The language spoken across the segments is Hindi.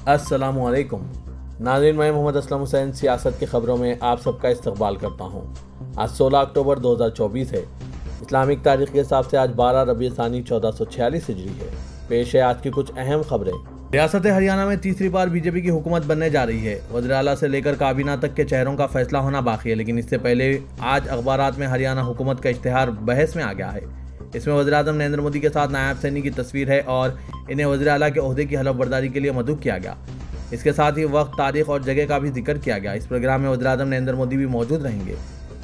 अस्सलामुअलैकुम नाज़रीन, मैं मोहम्मद असलम हुसैन सियासत की ख़बरों में आप सबका इस्तकबाल करता हूँ। आज 16 अक्टूबर 2024 है। इस्लामिक तारीख़ के हिसाब से आज 12 रबीउल सानी 1446 हिजरी है। पेश है आज की कुछ अहम खबरें। रियासत हरियाणा में तीसरी बार बीजेपी की हुकूमत बनने जा रही है। वज़ीर आला से लेकर काबीना तक के चेहरों का फैसला होना बाकी है, लेकिन इससे पहले आज अखबारात में हरियाणा हुकूमत का इश्तिहार बहस में आ गया है। इसमें वज़ीर आज़म नरेंद्र मोदी के साथ नायब सैनी की तस्वीर है और इन्हें वज़ीर आला के ओहदे की हलफ बर्दारी के लिए मदऊ किया गया। इसके साथ ही वक्त, तारीख और जगह का भी जिक्र किया गया। इस प्रोग्राम में वज़ीर आज़म नरेंद्र मोदी भी मौजूद रहेंगे।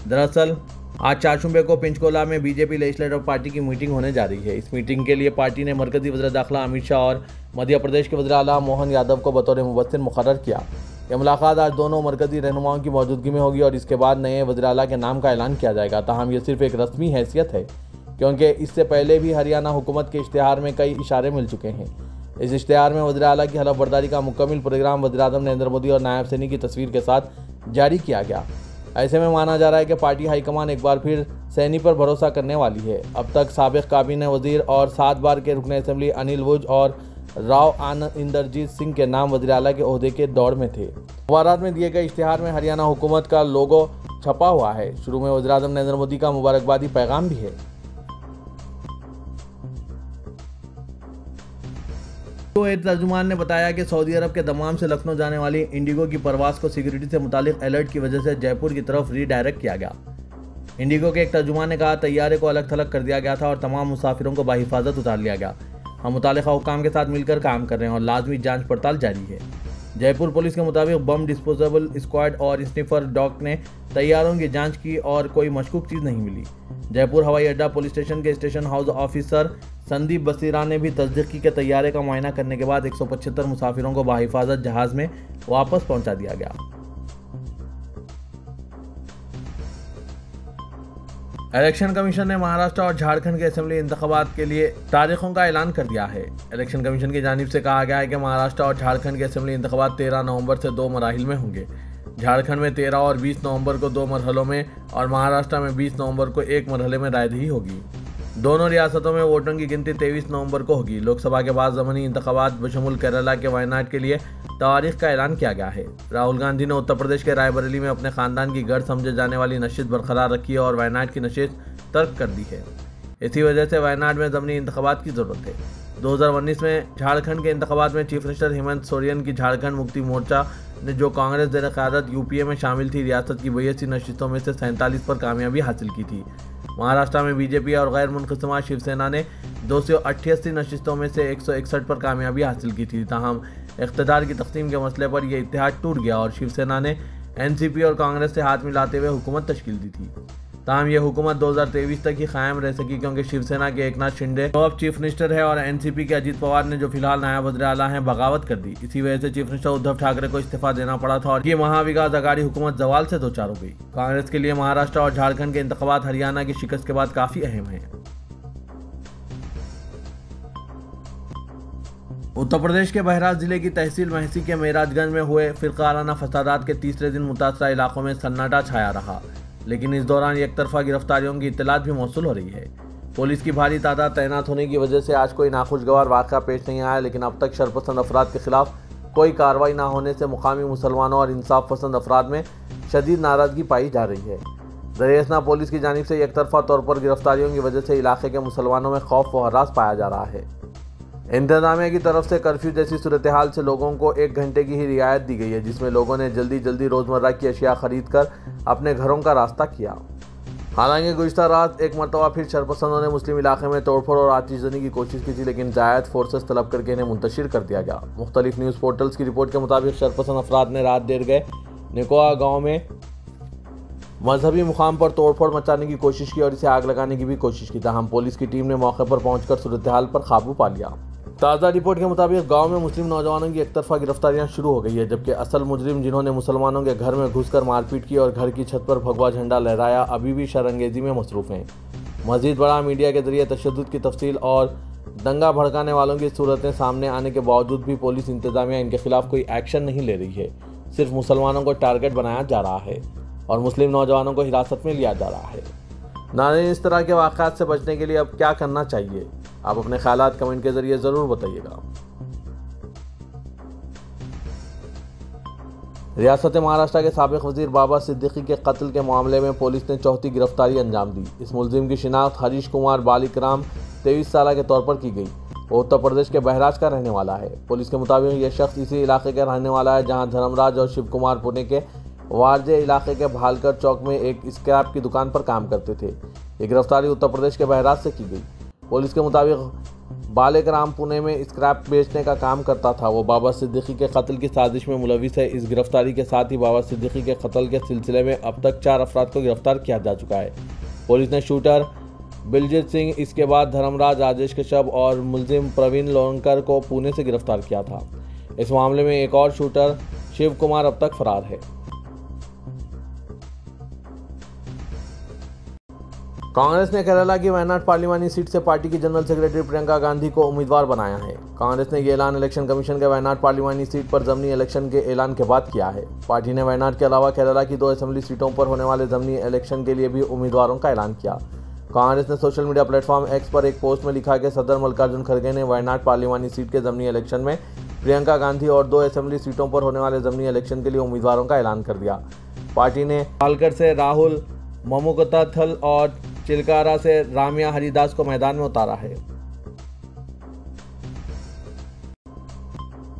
दरअसल आज चारशुंबे को पंचकुला में बीजेपी लेजिस्लेटिव पार्टी की मीटिंग होने जा रही है। इस मीटिंग के लिए पार्टी ने मरकजी वज़ीर दाखिला अमित शाह और मध्य प्रदेश के वज़ीर आला मोहन यादव को बतौर मुबस्सिर मुकर्रर किया। यह मुलाकात आज दोनों मरकजी रहनुमाओं की मौजूदगी में होगी और इसके बाद नए वज़ीर आला के नाम का ऐलान किया जाएगा। ताहम यह सिर्फ एक रस्मी हैसियत है, क्योंकि इससे पहले भी हरियाणा हुकूमत के इश्तिहार में कई इशारे मिल चुके हैं। इस इश्तिहार में वज़ीर आला की हलफ बर्दारी का मुकम्मल प्रोग्राम वज़ीर आज़म नरेंद्र मोदी और नायब सैनी की तस्वीर के साथ जारी किया गया। ऐसे में माना जा रहा है कि पार्टी हाईकमान एक बार फिर सैनी पर भरोसा करने वाली है। अब तक साबिक़ काबीना वज़ीर और 7 बार के रुकन असम्बली अनिल विज और राव इंदरजीत सिंह के नाम वज़ीर आला के ओहदे के दौड़ में थे। अखबारात में दिए गए इश्तिहार में हरियाणा हुकूमत का लोगो छपा हुआ है। शुरू में वज़ीर आज़म नरेंद्र मोदी का मुबारकबादी पैगाम भी है। तो एक तर्जुमान ने बताया कि सऊदी अरब के दमाम से लखनऊ जाने वाली इंडिगो की परवास को सिक्योरिटी से मुतालिक अलर्ट की वजह से जयपुर की तरफ रीडायरेक्ट किया गया। इंडिगो के एक तर्जुमान ने कहा, तैयारे को अलग थलग कर दिया गया था और तमाम मुसाफिरों को बाहिफाजत उतार लिया गया। हम मुतालिका हुक्काम के साथ मिलकर काम कर रहे हैं और लाजमी जांच पड़ताल जारी है। जयपुर पुलिस के मुताबिक बम डिस्पोजेबल स्क्वाड और स्निफर डॉग ने तैयारों की जांच की और कोई मशकूक चीज़ नहीं मिली। जयपुर हवाई अड्डा पुलिस स्टेशन के station house officer Sandeep Basira ने भी तस्दीक की कि तैयारे का मुआयना करने के बाद 175 मुसाफिरों को बाहिफाजत जहाज में वापस पहुंचा दिया गया। इलेक्शन कमीशन ने महाराष्ट्र और झारखंड के असेंबली इंतखाबात के लिए तारीखों का ऐलान कर दिया है। इलेक्शन कमीशन की जानिब से कहा गया है कि महाराष्ट्र और झारखंड के असेंबली इंतखाबात 13 नवंबर से 2 मराहिल में होंगे। झारखंड में 13 और 20 नवंबर को 2 मरहलों में और महाराष्ट्र में 20 नवंबर को 1 मरहले में रायदही होगी। दोनों रियासतों में वोटों की गिनती 23 नवंबर को होगी। लोकसभा के बाद ज़मीनी इंतखाबात बशमुल केरला के वायनाड के लिए तारीख का ऐलान किया गया है। राहुल गांधी ने उत्तर प्रदेश के रायबरेली में अपने खानदान की गढ़ समझे जाने वाली नशिस्त बरकरार रखी है और वायनाड की नशिस्त तर्क कर दी है। इसी वजह से वायनाड में ज़मीनी इंतखाबात की ज़रूरत है। 2019 में झारखंड के इंतखाबात में चीफ मिनिस्टर हेमंत सोरेन की झारखंड मुक्ति मोर्चा ने, जो कांग्रेस ज़ेर क़यादत यूपीए में शामिल थी, रियासत की 82 नशिस्तों में से 47 पर कामयाबी हासिल की थी। महाराष्ट्र में बीजेपी और गैर मुनक़सिमा शिवसेना ने 288 नशिस्तों में से 161 पर कामयाबी हासिल की थी। ताहम इक़्तिदार की तक़सीम के मसले पर यह इत्तेहाद टूट गया और शिवसेना ने एनसीपी और कांग्रेस से हाथ मिलाते हुए हुकूमत तश्कील दी थी। ताहम यह हुकूमत 2023 तक ही कायम रह सकी, क्योंकि शिवसेना के एकनाथ शिंदे अब चीफ मिनिस्टर है और एनसीपी के अजीत पवार ने, जो फिलहाल नायब वज़ीर आला हैं, बगावत कर दी। इसी वजह से चीफ मिनिस्टर उद्धव ठाकरे को इस्तीफा देना पड़ा था और ये महाविकास अघाड़ी हुकूमत जवाल से दो चार हो गई। कांग्रेस के लिए महाराष्ट्र और झारखंड के इंतखाबात हरियाणा की शिकस्त के बाद काफी अहम है। उत्तर प्रदेश के बहराइच जिले की तहसील महसी के मेराजगंज में हुए फिरकाराना फसादात के तीसरे दिन मुतासरा इलाकों में सन्नाटा छाया रहा, लेकिन इस दौरान एक तरफा गिरफ्तारियों की इत्तलात भी मौसूल हो रही है। पुलिस की भारी तादाद तैनात होने की वजह से आज कोई नाखुशगवार वाक़या पेश नहीं आया, लेकिन अब तक शरपसंद अफराद के खिलाफ कोई कार्रवाई ना होने से मुकामी मुसलमानों और इंसाफ पसंद अफराद में शदीद नाराज़गी पाई जा रही है। दरियासना पुलिस की जानिब से एक तरफा तौर पर गिरफ्तारियों की वजह से इलाके के मुसलमानों में खौफ व हरास पाया जा रहा है। इंतजामिया की तरफ से कर्फ्यू जैसी सूरत हाल से लोगों को 1 घंटे की ही रियायत दी गई है, जिसमें लोगों ने जल्दी रोज़मर्रा की अशिया खरीद कर अपने घरों का रास्ता किया। हालांकि गुज़िश्ता रात एक मरतबा फिर शरपसंदों ने मुस्लिम इलाके में तोड़फोड़ और आतिशज़नी की कोशिश की थी, लेकिन जायद फोर्सेस तलब करके इन्हें मुंतशिर कर दिया गया। मुख्तलिफ न्यूज़ पोर्टल्स की रिपोर्ट के मुताबिक शरपसंद अफराद ने रात देर गए निकोआ गाँव में मजहबी मुकाम पर तोड़फोड़ मचाने की कोशिश की और इसे आग लगाने की भी कोशिश की। ताहम पुलिस की टीम ने मौके पर पहुंचकर सूरत हाल पर काबू पा लिया। ताज़ा रिपोर्ट के मुताबिक गांव में मुस्लिम नौजवानों की एक तरफा गिरफ्तारियां शुरू हो गई है, जबकि असल मुजरिम, जिन्होंने मुसलमानों के घर में घुसकर मारपीट की और घर की छत पर भगवा झंडा लहराया, अभी भी शरंगेजी में मसरूफ़ हैं। मज़ीद बड़ा मीडिया के जरिए तशद्दुद की तफसील और दंगा भड़काने वालों की सूरतें सामने आने के बावजूद भी पुलिस इंतजामिया इनके खिलाफ कोई एक्शन नहीं ले रही है। सिर्फ मुसलमानों को टारगेट बनाया जा रहा है और मुस्लिम नौजवानों को हिरासत में लिया जा रहा है। नाज़रीन, इस तरह के वाक़यात से बचने के लिए अब क्या करना चाहिए? आप अपने ख़यालात कमेंट के ज़रिए ज़रूर बताइएगा। रियासत महाराष्ट्र के साबिक वजीर बाबर सिद्दीकी के कत्ल के मामले में पुलिस ने चौथी गिरफ्तारी अंजाम दी। इस मुलजिम की शिनाख्त हरीश कुमार बालिकराम 23 साल के तौर पर की गई। वो उत्तर प्रदेश के बहराइच का रहने वाला है। पुलिस के मुताबिक यह शख्स इसी इलाके का रहने वाला है जहां धर्मराज और शिव कुमार पुणे के वारजे इलाके के भालकर चौक में एक स्क्रैप की दुकान पर काम करते थे। ये गिरफ्तारी उत्तर प्रदेश के बहराइच से की गई। पुलिस के मुताबिक बालिकराम पुणे में स्क्रैप बेचने का काम करता था। वो बाबर सिद्दीकी के कत्ल की साजिश में मुलविस है। इस गिरफ्तारी के साथ ही बाबर सिद्दीकी के कत्ल के सिलसिले में अब तक 4 अफराद को गिरफ्तार किया जा चुका है। पुलिस ने शूटर बिलजीत सिंह, इसके बाद धर्मराज, राजेश कश्यप और मुलजिम प्रवीण लोणकर को पुणे से गिरफ्तार किया था। इस मामले में एक और शूटर शिव कुमार अब तक फरार है। कांग्रेस ने केरला की वायनाड पार्लिमानी सीट से पार्टी की जनरल सेक्रेटरी प्रियंका गांधी को उम्मीदवार बनाया है। कांग्रेस ने ये ऐलान इलेक्शन कमीशन के वायनाड पार्लिमानी सीट पर ज़मीनी इलेक्शन के ऐलान के बाद किया है। पार्टी ने वायनाड के अलावा केरला की 2 असेंबली सीटों पर होने वाले ज़मीनी इलेक्शन के लिए भी उम्मीदवारों का ऐलान किया। कांग्रेस ने सोशल मीडिया प्लेटफॉर्म एक्स पर एक पोस्ट में लिखा कि सदर मल्लिकार्जुन खड़गे ने वायनाड पार्लिमानी सीट के ज़मीनी इलेक्शन में प्रियंका गांधी और 2 असेंबली सीटों पर होने वाले ज़मीनी इलेक्शन के लिए उम्मीदवारों का ऐलान कर दिया। पार्टी ने पालकर से राहुल ममुकताथल और चिलकारा से राम्या हरिदास को मैदान में उतारा है।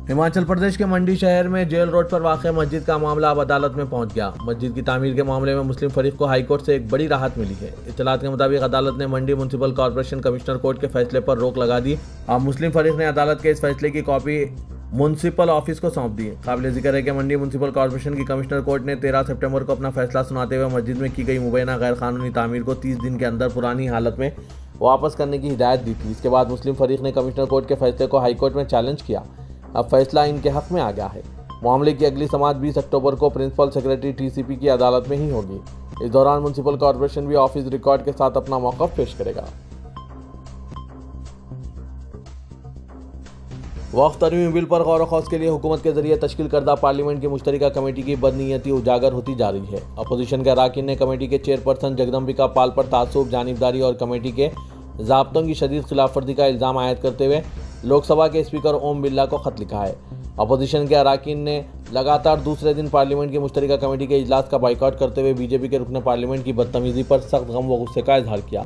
हिमाचल प्रदेश के मंडी शहर में जेल रोड पर वाक़ मस्जिद का मामला अब अदालत में पहुंच गया। मस्जिद की तामीर के मामले में मुस्लिम फरीक को हाईकोर्ट से एक बड़ी राहत मिली है। इत्तलात के मुताबिक अदालत ने मंडी म्यूनसिपल कॉर्पोरेशन कमिश्नर कोर्ट के फैसले पर रोक लगा दी। अब मुस्लिम फरीक ने अदालत के इस फैसले की कॉपी म्यूनसिपल ऑफिस को सौंप दी। काबिल जिक्र है कि मंडी म्यूनसिपल कॉर्पोरेशन की कमिश्नर कोर्ट ने 13 सितंबर को अपना फैसला सुनाते हुए मस्जिद में की गई मुबैना गैर कानूनी तामीर को 30 दिन के अंदर पुरानी हालत में वापस करने की हिदायत दी थी। इसके बाद मुस्लिम फरीक ने कमिश्नर कोर्ट के फैसले को हाईकोर्ट में चैलेंज किया। अब फैसला इनके हक में आ गया है। मामले की अगली समाअत 20 अक्टूबर को प्रिंसिपल सेक्रेटरी टीसीपी की अदालत में ही होगी। इस दौरान म्यूनसिपल कॉर्पोरेशन भी ऑफिस रिकॉर्ड के साथ अपना मौक़िफ़ पेश करेगा। वक्फ तरमीम बिल पर गौर व खौस के लिए हुकूमत के जरिए तश्कील करदा पार्लियामेंट की मुश्तरका कमेटी की बदनीयती उजागर होती जा रही है। अपोजिशन के अराकीन ने कमेटी के चेयरपर्सन जगदम्बिका पाल पर तासुब, जानिबदारी और कमेटी के ज़ाब्तों की शदीद खिलाफवर्जी का इल्ज़ाम आयद करते हुए लोकसभा के स्पीकर ओम बिरला को खत लिखा है। अपोजिशन के अराकीन ने लगातार दूसरे दिन पार्लियामेंट की मुश्तरका कमेटी के इजलास का बाइकआउट करते हुए बीजेपी के रुकने पार्लियामेंट की बदतमीज़ी पर सख्त गम व गुस्से का इजहार किया।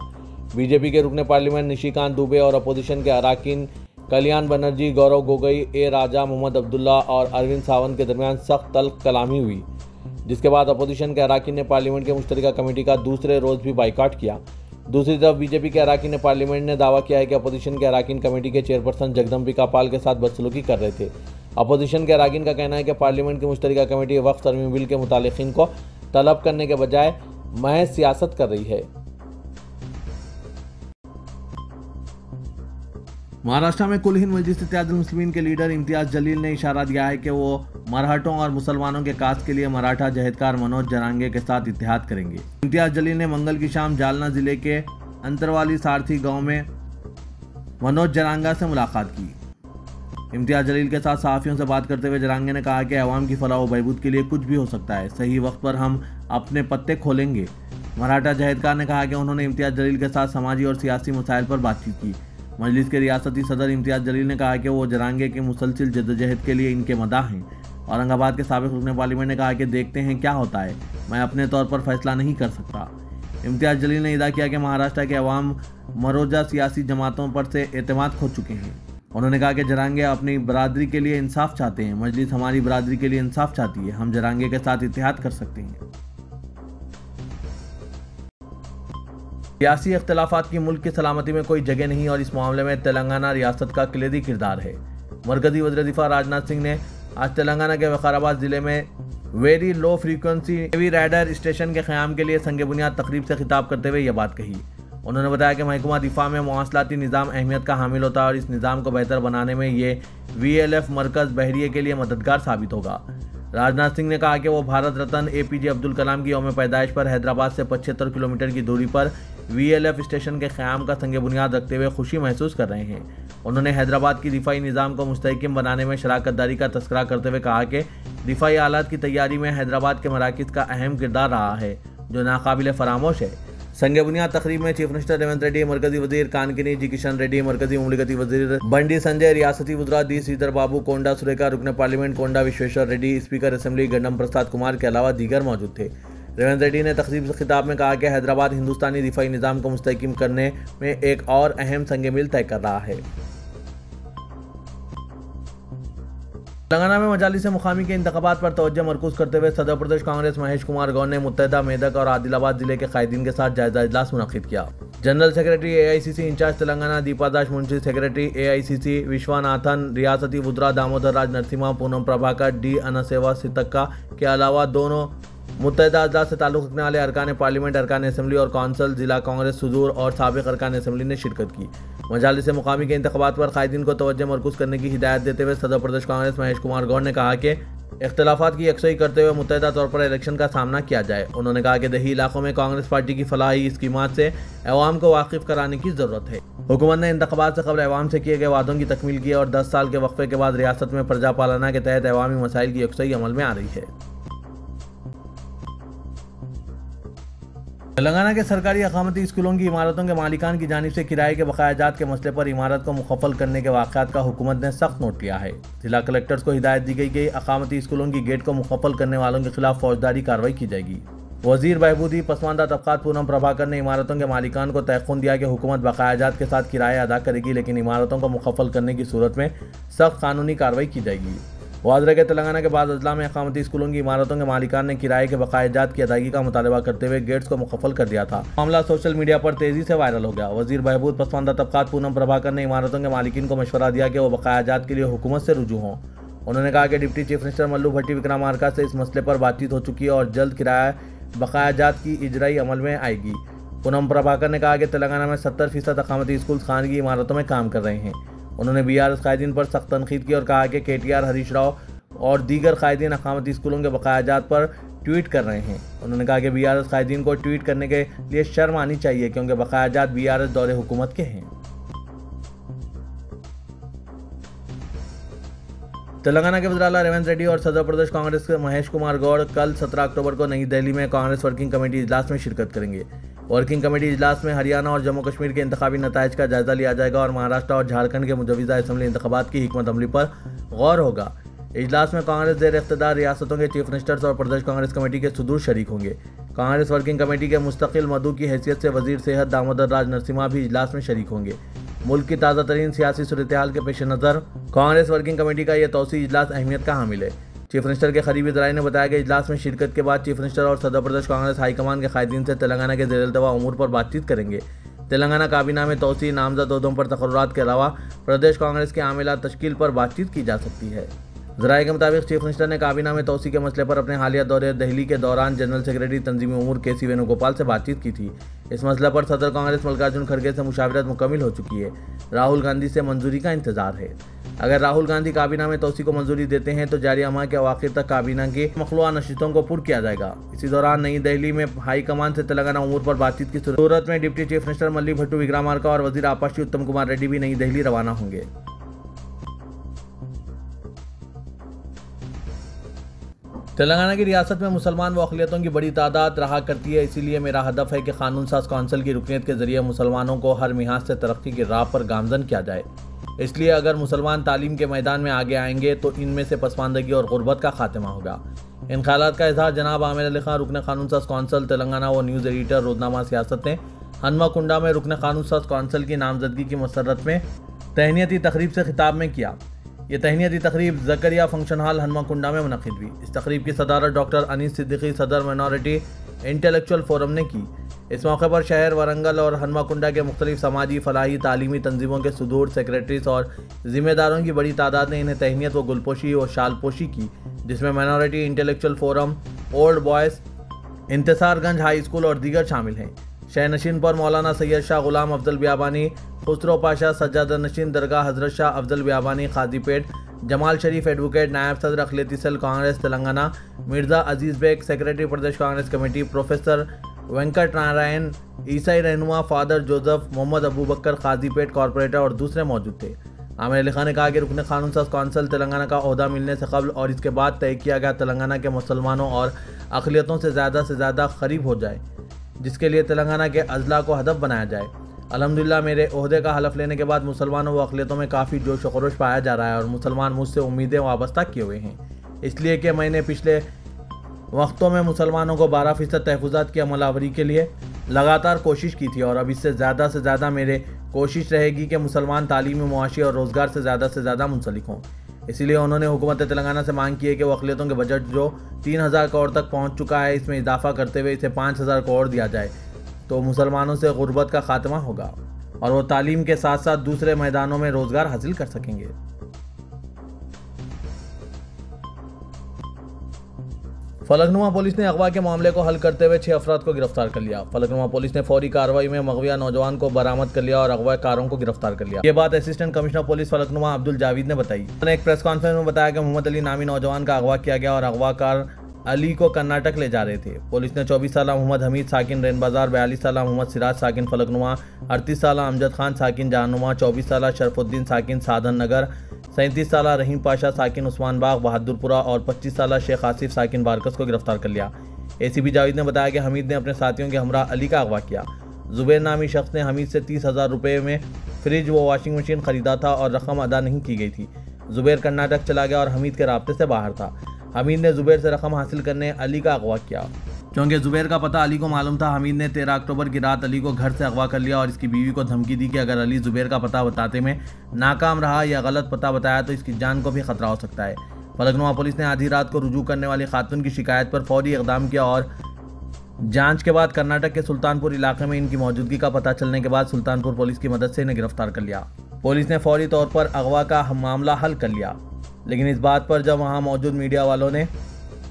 बीजेपी के रुकने पार्लियामेंट निशिकांत दुबे और अपोजिशन के अराकीन कल्याण बनर्जी, गौरव गोगोई, ए राजा, मोहम्मद अब्दुल्ला और अरविंद सावंत के दरमियान सख्त तल्ख कलामी हुई, जिसके बाद अपोजिशन के अराकीन ने पार्लियामेंट के मुश्तरका कमेटी का दूसरे रोज़ भी बाइकआउट किया। दूसरी तरफ बीजेपी के अराकीन ने पार्लियामेंट ने दावा किया है कि अपोजिशन के अराकीन कमेटी के चेयरपर्सन जगदम्बिका पाल के साथ बदसलूकी कर रहे थे। अपोजिशन के अराकीन का कहना है कि पार्लियामेंट की मुश्तरका कमेटी वक्फ तरमीम बिल के मुतालिकीन को तलब करने के बजाय महज सियासत कर रही है। महाराष्ट्र में कुल हिंद मजलिस इत्तेहादुल मुस्लिमीन के लीडर इम्तियाज जलील ने इशारा दिया है कि वो मराठों और मुसलमानों के कास्ट के लिए मराठा जहेदकार मनोज जरांगे के साथ इत्तेहाद करेंगे। इम्तियाज जलील ने मंगल की शाम जालना जिले के अंतरवाली सारथी गांव में मनोज जरांगा से मुलाकात की। इम्तियाज जलील के साथ सहाफ़ियों से बात करते हुए जरांगे ने कहा कि अवाम की फलाह व बहबूद के लिए कुछ भी हो सकता है, सही वक्त पर हम अपने पत्ते खोलेंगे। मराठा जहेदकार ने कहा कि उन्होंने इम्तियाज जलील के साथ समाजी और सियासी मसाइल पर बातचीत की। मजलिस के रियासती सदर इम्तियाज जलील ने कहा कि वो जरांगे के मुसलसिल जद्दोजहद के लिए इनके मदाह हैं। औरंगाबाद के साबिक रुकने पार्लियामेंट ने कहा कि देखते हैं क्या होता है, मैं अपने तौर पर फैसला नहीं कर सकता। इम्तियाज जलील ने इदा किया कि महाराष्ट्र के अवाम मरोजा सियासी जमातों पर से एतमाद खो चुके हैं। उन्होंने कहा कि जरांगे अपनी बरादरी के लिए इंसाफ चाहते हैं, मजलिस हमारी बरादरी के लिए इंसाफ चाहती है, हम जरांगे के साथ इत्तेहाद कर सकते हैं। सियासी इख्तलाफात की मुल्क की सलामती में कोई जगह नहीं और इस मामले में तेलंगाना रियासत का कलीदी किरदार है। मरकजी वज़ीर दिफा राजनाथ सिंह ने आज तेलंगाना के वकाराबाद जिले में very low frequency heavy radar station के क़याम के लिए संग बुनियाद तकरीब से खिताब करते हुए यह बात कही। उन्होंने बताया कि महकमा दिफा में मवासलाती निज़ाम अहमियत का हामिल होता है और इस निज़ाम को बेहतर बनाने में ये VLF मरकज़ बहरिए के लिए मददगार साबित होगा। राजनाथ सिंह ने कहा कि वो भारत रत्न APJ अब्दुल कलाम की यौम पैदाइश पर हैदराबाद से 75 किलोमीटर की दूरी पर VLF स्टेशन के क़याम का संग बुनियाद रखते हुए खुशी महसूस कर रहे हैं। उन्होंने हैदराबाद की दिफाई निज़ाम को मुस्तहकम बनाने में शराकतदारी का तस्करा करते हुए कहा कि दिफाई आलात की तैयारी में हैदराबाद के मराकिज़ का अहम किरदार रहा है, जो नाकाबिल फरामोश है। संग बुनियाद तकरीब में चीफ मिनिस्टर रेवंत रेड्डी, मरकजी वजीर कानकिनी जी किशन रेड्डी, मरकजी ममलिकती वजीर बंडी संजय, रियासती वज़रा डी श्रीधर बाबू, कोंडा सुरेखा, रुकन पार्लियामेंट कोंडा विश्वेश्वर रेड्डी, स्पीकर असेंबली गंडम प्रसाद कुमार के अलावा दीगर मौजूद थे। रेवंत रेड्डी ने तकरीब से खिताब में कहा कि हैदराबाद हिंदुस्तानी दिफाई निज़ाम को मुस्तहकम करने में एक और अहम संग मील तय कर रहा है। तेलंगाना में मजालिस मुकामी के इंतखाबात पर तवज्जो मरकूज करते हुए सदर प्रदेश कांग्रेस महेश कुमार गौर ने मुत्तहदा, मेदक और आदिलाबाद जिले के कायदीन के साथ जायजा इजलास मुनक्किद किया। General secretary AICC incharge Telangana Deepa Das Munshi, secretary AICC Vishwanathan, रियासती वज़रा दामोदर राज नरसिम्हा, पूनम प्रभाकर, D अनसेवा सितक्का के अलावा दोनों मुत्तहदा अजलास से ताल्लुक़ रखने वाले अरकान पार्लियामेंट, अरकान असेंबली और कौंसल, जिला कांग्रेस सुदूर और साबिक़ अरकान असेंबली ने शिरकत की। मजालिस मुकामी के इंतखाबात पर कायदीन को तवज्जो मरकूज करने की हिदायत देते हुए सदर प्रदेश कांग्रेस महेश कुमार गौर ने कहा कि इख्तलाफात की यकसई करते हुए मुत्तहदा तौर पर इलेक्शन का सामना किया जाए। उन्होंने कहा कि दही इलाकों में कांग्रेस पार्टी की फलाही स्कीमात से अवाम को वाकिफ कराने की जरूरत है। हुकूमत ने इंतखाबात से कबल अवाम से किए गए वादों की तकमील की और 10 साल के वक्फे के बाद रियासत में प्रजा पालना के तहत अवामी मसाइल की यकसई अमल में आ रही है। तेलंगाना के सरकारी अकामती स्कूलों की इमारतों के मालिकान की जानिब से किराए के बकायाजात के मसले पर इमारत को मुखफ़ल करने के वाक़यात का हुकूमत ने सख्त नोट लिया है। जिला कलेक्टर्स को हिदायत दी गई कि अकामती स्कूलों की गेट को मुखफ़ल करने वालों के खिलाफ फौजदारी कार्रवाई की जाएगी। वजीर बहबूदी पसमानदा तबक़ात पूनम प्रभाकर ने इमारतों के मालिकान को तयक़ुन दिया कि हुकूमत बकायाजात के साथ किराया अदा करेगी, लेकिन इमारतों को मुखफ़ल करने की सूरत में सख्त कानूनी कार्रवाई की जाएगी। वादरे के तेलंगाना के बाद अजला में अकामती स्कूलों की इमारतों के मालिकान ने किराए के बकायाजात की अदायगी का मुतालबा करते हुए गेट्स को मुखफ़ल कर दिया था। मामला सोशल मीडिया पर तेजी से वायरल हो गया। वजीर बहबूद पसमानदा तबक़ात पूनम प्रभाकर ने इमारतों के मालिकीन को मशवरा दिया कि वो बकायाजात के लिए हुकूमत से रुजू हों। उन्होंने कहा कि डिप्टी चीफ मिनिस्टर मल्लू भट्टी विक्रमार्का से इस मसले पर बातचीत हो चुकी है और जल्द किराया बकायाजात की इजराई अमल में आएगी। पूनम प्रभाकर ने कहा कि तेलंगाना में 70% अकामती स्कूल खानगी इमारतों में काम कर रहे हैं। उन्होंने BRS कायदीन पर सख्त तनकीद की और कहा कि KTR, हरीश राव और दीगर कायदीन अकामती स्कूलों के बकायाजात पर ट्वीट कर रहे हैं। उन्होंने कहा कि BRS कायदीन को ट्वीट करने के लिए शर्म आनी चाहिए क्योंकि बकायाजात BRS दौरे हुकूमत के हैं। तेलंगाना के वज़ीर-ए-आला रेवंत रेड्डी और सदर प्रदेश कांग्रेस के महेश कुमार गौर कल 17 अक्टूबर को नई दिल्ली में कांग्रेस वर्किंग कमेटी इजलास में शिरकत करेंगे। वर्किंग कमेटी इजलास में हरियाणा और जम्मू कश्मीर के इंतखाबी नताइज का जायजा लिया जाएगा और महाराष्ट्र और झारखंड के मुजव्विज़ा असेंबली इंतखाबात की हिकमत अमली पर गौर होगा। इजलास में कांग्रेस ज़ेर इख्तियार रियासतों के चीफ मिनिस्टर्स और प्रदेश कांग्रेस कमेटी के सुदूर शरीक होंगे। कांग्रेस वर्किंग कमेटी के मुस्तकिल मदू की हैसियत से वजीर सेहत दामोदर राज नरसिम्हा भी इजलास में शरीक होंगे। मुल्क की ताज़ा तरीन सियासी सूरत-ए-हाल के पेश नज़र कांग्रेस वर्किंग कमेटी का यह तौसी इजलास अहमियत का हामिल है। चीफ मिनिस्टर के करीबी ज़राए ने बताया कि इजलास में शिरकत के बाद चीफ मिनिस्टर और सदर प्रदेश कांग्रेस हाईकमान के कायदीन से तेलंगाना के ज़ेर-ए-इल्तवा उमूर पर बातचीत करेंगे। तेलंगाना काबीना में तौसी, नामजद ओहदों पर तकर्रुरात के अलावा प्रदेश कांग्रेस के आमिला तश्कील पर बातचीत की जा सकती है। ज़राए के मुताबिक चीफ मिनिस्टर ने काबीना में तौसी के मसले पर अपने हालिया दौरे दिल्ली के दौरान जनरल सेक्रेटरी तंजीमी उमूर KC वेणुगोपाल से बातचीत की थी। इस मसले पर सदर कांग्रेस मल्लिकार्जुन खड़गे से मुशावरत मुकम्मिल हो चुकी है। राहुल गांधी से मंजूरी का इंतजार है। अगर राहुल गांधी काबीना में तौसी को मंजूरी देते हैं तो जारी माह के अवाखिर तक काबीना की मखलूआ नशिस्तों को पुर किया जाएगा। इसी दौरान नई दिल्ली में हाई कमान से तेलंगाना उमूर पर बातचीत की सूरत में डिप्टी चीफ मिनिस्टर मल्ली भट्टू विक्रमार्का और वजीर आपाशी उत्तम कुमार रेड्डी भी नई दिल्ली रवाना होंगे। तेलंगाना की रियासत में मुसलमान व अक़लियतों की बड़ी तादाद रहा करती है, इसीलिए मेरा हदफ है कि कानून साज कौंसिल की रुकनीत के जरिए मुसलमानों को हर मिहाज से तरक्की की राह पर गामजन किया जाए। इसलिए अगर मुसलमान तालीम के मैदान में आगे आएंगे तो इनमें से पसमानदगी और गुर्बत का खात्मा होगा। इन ख्यालात का इजहार जनाब आमिर अली खान, रुकन कानून साज कौंसिल तेलंगाना व न्यूज़ एडिटर रोजनामा सियासत ने हनुमाकुंडा में रुकन कानून साज कौंसिल की नामजदगी की मसरत में तहनीती तकरीब से खिताब में किया। ये तहनीती तकरीब ज़करिया फंक्शन हॉल हनुमाकुंडा में मुनक़िद हुई। इस तकरीब की सदारत डॉक्टर अनीस सिद्दीकी सदर माइनॉरिटी इंटेलेक्चुअल फोरम ने की। इस मौके पर शहर वारंगल और हनुमाकुंडा के मुख्तलिफ समाजी, फलाही, तालीमी तंजीमों के सुदूर सेक्रेटरीज और ज़िम्मेदारों की बड़ी तादाद ने इन्हें तहनीत व गुलपोशी और शालपोशी की, जिसमें minority intellectual forum, old boys, Intsarganj high school और दीगर शामिल हैं। शहनशीन पर मौलाना सैयद शाह गुलाम अफजल बियाबानी, खुसरो पाशा, सज्जादा नशीन दरगाह हजरत शाह अफजल बियाबानी खाजीपेट, जमाल शरीफ एडवोकेट, नायब सदर अक़लियती सेल कांग्रेस तेलंगाना, मिर्ज़ा अजीज़ बेग सेक्रेटरी प्रदेश कांग्रेस कमेटी, प्रोफेसर वेंकट नारायण, ईसाई रहनुमा फादर जोसेफ, मोहम्मद अबू बकर खाजीपेट कॉरपोरेटर और दूसरे मौजूद थे। आमिर अली खान ने कहा कि रुकन कानून साज कौंसिल तेलंगाना का ओहदा मिलने से कबल और इसके बाद तय किया गया तेलंगाना के मुसलमानों और अक़लियतों से ज़्यादा करीब हो जाए। जिसके लिए तेलंगाना के अजला को हदफ बनाया जाए। अल्हम्दुलिल्लाह मेरे ओहदे का हलफ लेने के बाद मुसलमानों व अक़लियतों में काफ़ी जोश व खरोश पाया जा रहा है और मुसलमान मुझसे उम्मीदें वाबस्ता किए हुए हैं, इसलिए कि मैंने पिछले वक्तों में मुसलमानों को 12% तहफ़्फ़ुज़ात की अमलावरी के लिए लगातार कोशिश की थी और अब इससे ज़्यादा मेरे कोशिश रहेगी कि मुसलमान तालीमी, मुआशी और रोज़गार से ज़्यादा मुंसलिक हों। इसीलिए उन्होंने हुकूमत तेलंगाना से मांग की है कि वो अक़लियतों के बजट जो 3000 करोड़ तक पहुँच चुका है, इसमें इजाफा करते हुए इसे 5000 करोड़ दिया जाए, तो मुसलमानों से गुर्बत का खात्मा होगा और वो तालीम के साथ साथ दूसरे मैदानों में रोज़गार हासिल कर सकेंगे। फलकनुमा पुलिस ने अगवा के मामले को हल करते हुए 6 अफराद को गिरफ्तार कर लिया। फलकनुमा पुलिस ने फौरी कार्रवाई में मगविया नौजवान को बरामद कर लिया और अगवाकारों को गिरफ्तार कर लिया। ये बात assistant commissioner police Falaknuma Abdul Javed ने बताई। उन्होंने एक प्रेस कॉन्फ्रेंस में बताया कि मोहम्मद अली नामी नौजवान का अगवा किया गया और अगवाकार अली को कर्नाटक ले जा रहे थे। पुलिस ने 24 साल मोहम्मद हमीद साकिन रेन बाजार, 42 साल मोहम्मद सिराज साकिन फलकनुमा, 38 साल अमजद खान साकिन जहानुमा, 24 साल शरफुद्दीन साकिन साधन नगर, 37 साल रहीम पाशा साकिन उस्मान बाग बहादुरपुरा और 25 साल शेख आसिफ साकिन बारकस को गिरफ्तार कर लिया। एसीपी जावेद ने बताया कि हमीद ने अपने साथियों के हमरा अली का अगवा किया। जुबैर नामी शख्स ने हमीद से 30,000 रुपये में फ्रिज व वॉशिंग मशीन खरीदा था और रकम अदा नहीं की गई थी। जुबैर कर्नाटक चला गया और हमीद के राब्ते से बाहर था। हमीद ने जुबैर से रकम हासिल करने अली का अगवा किया। क्योंकि जुबैर का पता अली को मालूम था, हमीद ने 13 अक्टूबर की रात अली को घर से अगवा कर लिया और इसकी बीवी को धमकी दी कि अगर अली जुबैर का पता बताते में नाकाम रहा या गलत पता बताया तो इसकी जान को भी खतरा हो सकता है। फलकनुमा पुलिस ने आधी रात को रुजू करने वाली खातून की शिकायत पर फौरी इक़दाम किया और जांच के बाद कर्नाटक के सुल्तानपुर इलाके में इनकी मौजूदगी का पता चलने के बाद सुल्तानपुर पुलिस की मदद से इन्हें गिरफ्तार कर लिया। पुलिस ने फौरी तौर पर अगवा का मामला हल कर लिया, लेकिन इस बात पर जब वहां मौजूद मीडिया वालों ने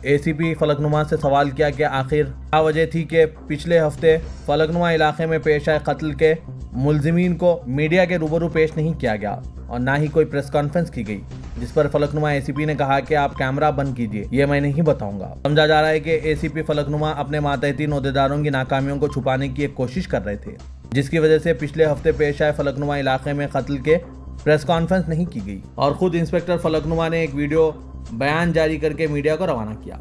एसीपी फलकनुमा से सवाल किया कि आखिर क्या वजह थी कि पिछले हफ्ते फलकनुमा इलाके में पेश आए कत्ल के मुलजिमीन को मीडिया के रूबरू पेश नहीं किया गया और ना ही कोई प्रेस कॉन्फ्रेंस की गई, जिस पर फलकनुमा एसीपी ने कहा कि आप कैमरा बंद कीजिए, ये मैं नहीं बताऊंगा। समझा जा रहा है कि एसीपी फलकनुमा अपने मातहती ओहदेदारों की नाकामियों को छुपाने की एक कोशिश कर रहे थे, जिसकी वजह से पिछले हफ्ते पेश आए फलकनुमा इलाके में कत्ल के प्रेस कॉन्फ्रेंस नहीं की गई और खुद इंस्पेक्टर फलकनुमा ने एक वीडियो बयान जारी करके मीडिया को रवाना किया।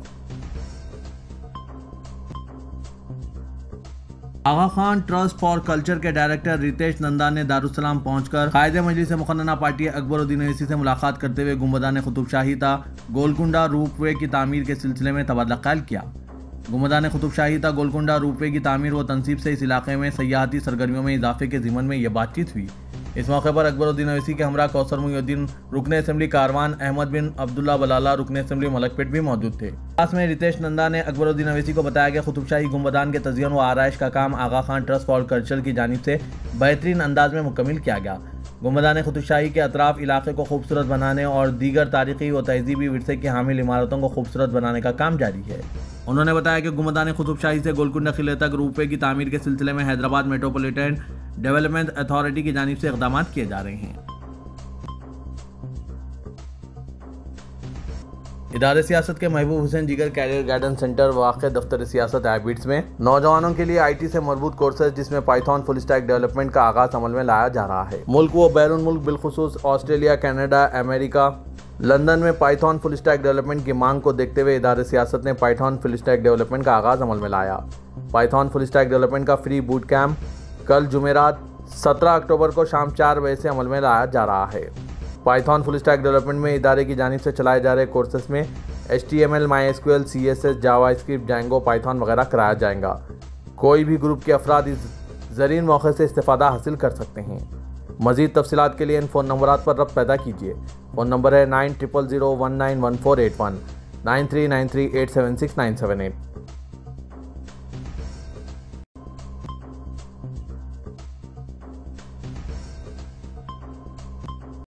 आगा खान ट्रस्ट फॉर कल्चर के डायरेक्टर रितेश नंदा ने दारुसलाम पहुंचकर कायदे मजलिस मुखन्ना पार्टी अकबरुद्दीन ओवैसी से मुलाकात करते हुए गुंबदान कुतुब शाही ता गोलकुंडा रूपवे की तामीर के सिलसिले में तबादला ख्याल किया। गुंबदान कुतुब शाही ता गोलकुंडा रूपवे की तामीर व तनसीब से इस इलाके में सयाहती सरगर्मियों में इजाफे के ज़िमन में यह बातचीत हुई। इस मौके पर अकबरुद्दीन ओवैसी के हमरा कौसर मुहिउद्दीन, रुकन असेंबली कारवान, अहमद बिन अब्दुल्ला बलाला, रुकन असेंबली मलकपेट भी मौजूद थे। पास में रितेश नंदा ने अकबरुद्दीन ओवैसी को बताया कि कुतुबशाही गुंबदान के तज़य्युन व आराइश का काम आगा खान ट्रस्ट फॉर कल्चर की जानिब से बेहतरीन अंदाज में मुकम्मिल किया गया। गुंबदान कुतुबशाही के अतराफ इलाके को खूबसूरत बनाने और दीगर तारीखी व तहजीबी विरसे की हामिल इमारतों को खूबसूरत बनाने का काम जारी है। उन्होंने बताया कि गुंबदान कुतुबशाही से गोलकुंडा किले तक रूपवे की तामीर के सिलसिले में हैदराबाद मेट्रोपॉलिटन डेवलपमेंट अथॉरिटी की जानिब से इक़दाम किए जा रहे हैं। इदारे सियासत के महबूब हुसैन जिगर कैरियर गाइडेंस सेंटर वाक़ दफ्तर सियासत हैबिट्स में नौजवानों के लिए IT से मरबूत कोर्सेज जिसमें पाइथन फुल स्टैक डेवलपमेंट का आगाज अमल में लाया जा रहा है। मुल्क व बैरून मुल्क बिलखुसूस ऑस्ट्रेलिया, कनाडा, अमेरिका, लंदन में पाइथन फुल स्टैक डेवलपमेंट की मांग को देखते हुए इदारे सियासत ने पाइथन फुल स्टैक डेवलपमेंट का आगाज अमल में लाया। पाइथन फुल स्टैक डेवलपमेंट का फ्री बूट कैंप कल जुमेरात 17 अक्टूबर को शाम 4 बजे से अमल में लाया जा रहा है। पाइथन फुल स्टैक डेवलपमेंट में इदारे की जानिब से चलाए जा रहे कोर्सेज में HTML, MySQL, CSS, JavaScript, Django, Python वगैरह कराया जाएगा। कोई भी ग्रुप के अफराद इस ज़रीन मौके से इस्तेफ़ादा हासिल कर सकते हैं। मज़ीद तफसीलात के लिए इन फ़ोन नंबरात पर रब्त पैदा कीजिए। फ़ोन नंबर है 9000191481, 9393876978।